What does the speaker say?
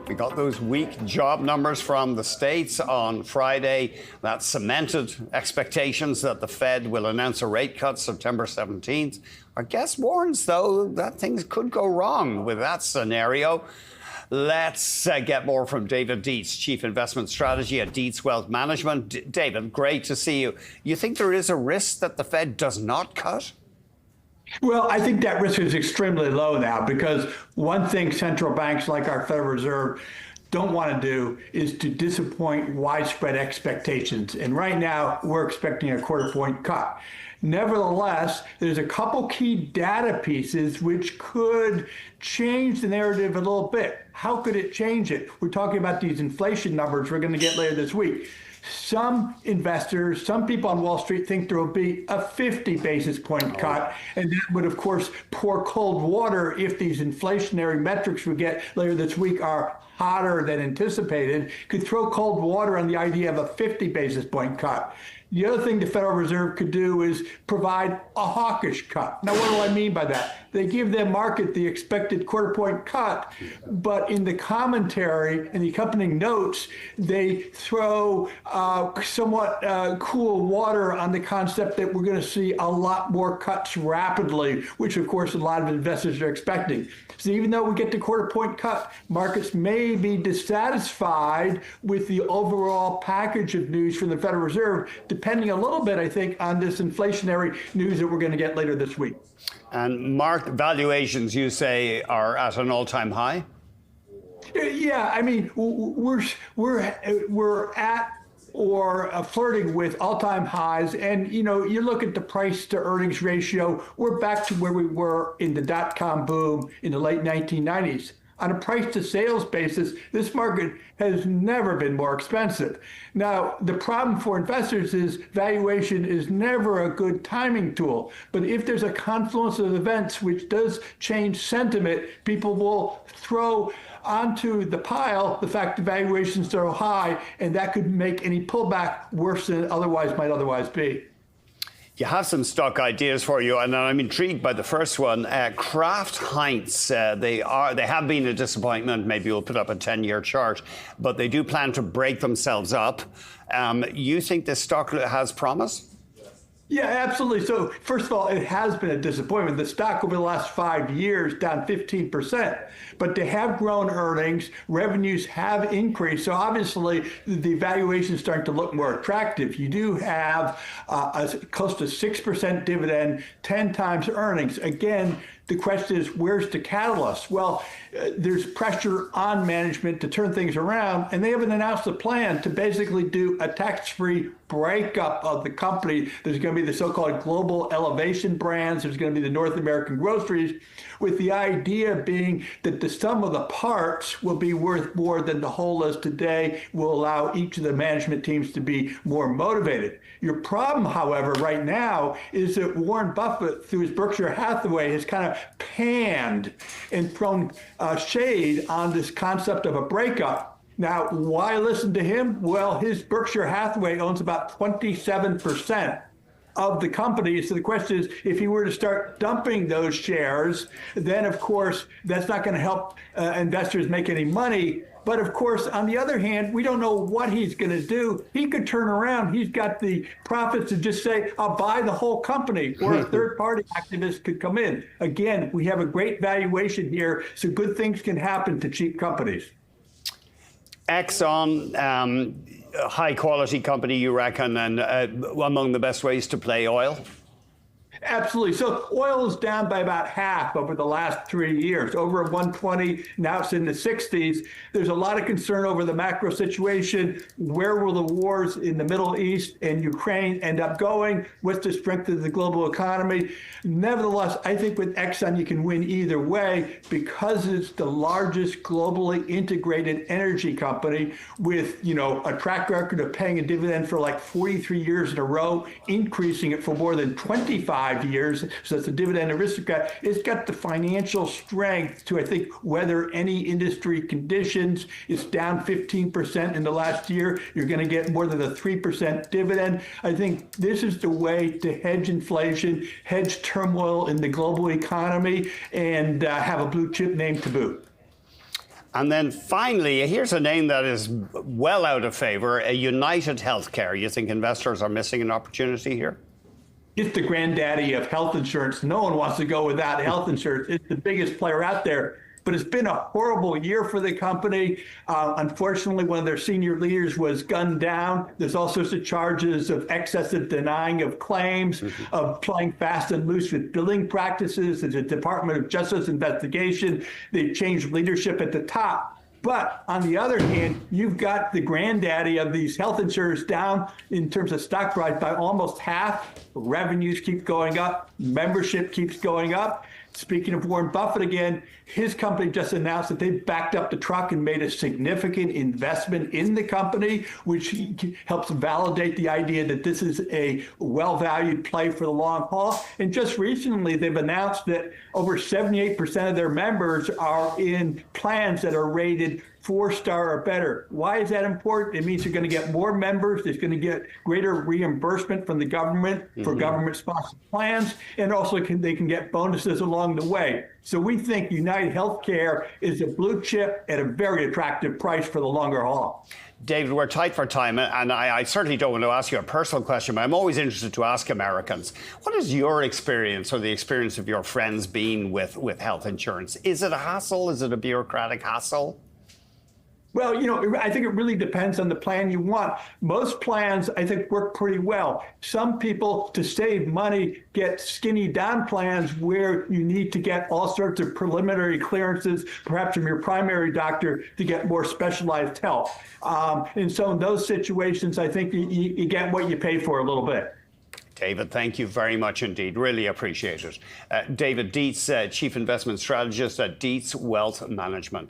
We got those weak job numbers from the States on Friday that cemented expectations that the Fed will announce a rate cut September 17th. Our guest warns, though, that things could go wrong with that scenario. Let's get more from David Dietze, Chief Investment Strategy at Dietze Wealth Management. David, great to see you. You think there is a risk that the Fed does not cut? Well, I think that risk is extremely low now, because one thing central banks like our Federal Reserve don't want to do is to disappoint widespread expectations. And right now, we're expecting a quarter-point cut. Nevertheless, there's a couple key data pieces which could change the narrative a little bit. How could it change it? We're talking about these inflation numbers we're going to get later this week. Some investors, some people on Wall Street think there will be a 50 basis point cut, and that would, of course, pour cold water if these inflationary metrics we get later this week are hotter than anticipated, could throw cold water on the idea of a 50 basis point cut. The other thing the Federal Reserve could do is provide a hawkish cut. Now, what do I mean by that? They give the market the expected quarter-point cut, but in the commentary and the accompanying notes, they throw somewhat cool water on the concept that we're going to see a lot more cuts rapidly, which, of course, a lot of investors are expecting. So even though we get the quarter-point cut, markets may be dissatisfied with the overall package of news from the Federal Reserve, depending a little bit, I think, on this inflationary news that we're going to get later this week. And market valuations, you say, are at an all-time high? Yeah, I mean, we're at or flirting with all-time highs. And, you know, you look at the price to earnings ratio, we're back to where we were in the dot-com boom in the late 1990s. On a price to sales basis, this market has never been more expensive. Now, the problem for investors is valuation is never a good timing tool. But if there's a confluence of events which does change sentiment, people will throw onto the pile the fact that valuations are high, and that could make any pullback worse than it might otherwise be. You have some stock ideas for you, and I'm intrigued by the first one. Kraft Heinz, they have been a disappointment. Maybe we'll put up a 10-year chart, but they do plan to break themselves up. You think this stock has promise? Yeah, absolutely. So first of all, it has been a disappointment. The stock over the last 5 years down 15%, but they have grown earnings. Revenues have increased. So obviously the valuation is starting to look more attractive. You do have a close to 6% dividend, 10 times earnings. Again, the question is, where's the catalyst? Well, there's pressure on management to turn things around, and they haven't announced a plan to basically do a tax-free breakup of the company. There's going to be the so-called global elevation brands. There's going to be the North American groceries, with the idea being that the sum of the parts will be worth more than the whole is today, will allow each of the management teams to be more motivated. Your problem, however, right now is that Warren Buffett, through his Berkshire Hathaway, has kind of panned and thrown shade on this concept of a breakup. Now, why listen to him? Well, his Berkshire Hathaway owns about 27% of the company. So the question is, if he were to start dumping those shares, then of course, that's not going to help investors make any money. But of course, on the other hand, we don't know what he's going to do. He could turn around. He's got the profits to just say, I'll buy the whole company, or a third-party activist could come in. Again, we have a great valuation here, so good things can happen to cheap companies. Exxon, a high-quality company, you reckon, and among the best ways to play oil? Absolutely. So oil is down by about half over the last 3 years, over 120. Now it's in the 60s. There's a lot of concern over the macro situation. Where will the wars in the Middle East and Ukraine end up going? What's the strength of the global economy? Nevertheless, I think with Exxon, you can win either way, because it's the largest globally integrated energy company with, you know, a track record of paying a dividend for like 43 years in a row, increasing it for more than 25 years. So it's a dividend aristocrat. It's got the financial strength to, I think, weather any industry conditions. It's down 15% in the last year. You're going to get more than a 3% dividend. I think this is the way to hedge inflation, hedge turmoil in the global economy, and have a blue chip name to boot. And then finally, here's a name that is well out of favor, United Healthcare. You think investors are missing an opportunity here? It's the granddaddy of health insurance. No one wants to go without health insurance. It's the biggest player out there. But it's been a horrible year for the company. Unfortunately, one of their senior leaders was gunned down. There's all sorts of charges of excessive denying of claims, of playing fast and loose with billing practices. There's a Department of Justice investigation. They changed leadership at the top. But on the other hand, you've got the granddaddy of these health insurers down in terms of stock price by almost half. Revenues keep going up. Membership keeps going up. Speaking of Warren Buffett again, his company just announced that they backed up the truck and made a significant investment in the company, which helps validate the idea that this is a well-valued play for the long haul. And just recently, they've announced that over 78% of their members are in plans that are rated 4-star or better. Why is that important? It means they're going to get more members. There's going to get greater reimbursement from the government for government-sponsored plans, and also they can get bonuses along the way. So we think United Healthcare is a blue chip at a very attractive price for the longer haul. David, we're tight for time, and I certainly don't want to ask you a personal question, but I'm always interested to ask Americans. What is your experience or the experience of your friends been with health insurance? Is it a hassle? Is it a bureaucratic hassle? Well, I think it really depends on the plan you want. Most plans, I think, work pretty well. Some people, to save money, get skinny down plans where you need to get all sorts of preliminary clearances, perhaps from your primary doctor, to get more specialized help. And so in those situations, I think you get what you pay for a little bit. David, thank you very much indeed. Really appreciate it. David Dietze, Chief Investment Strategist at Dietze Wealth Management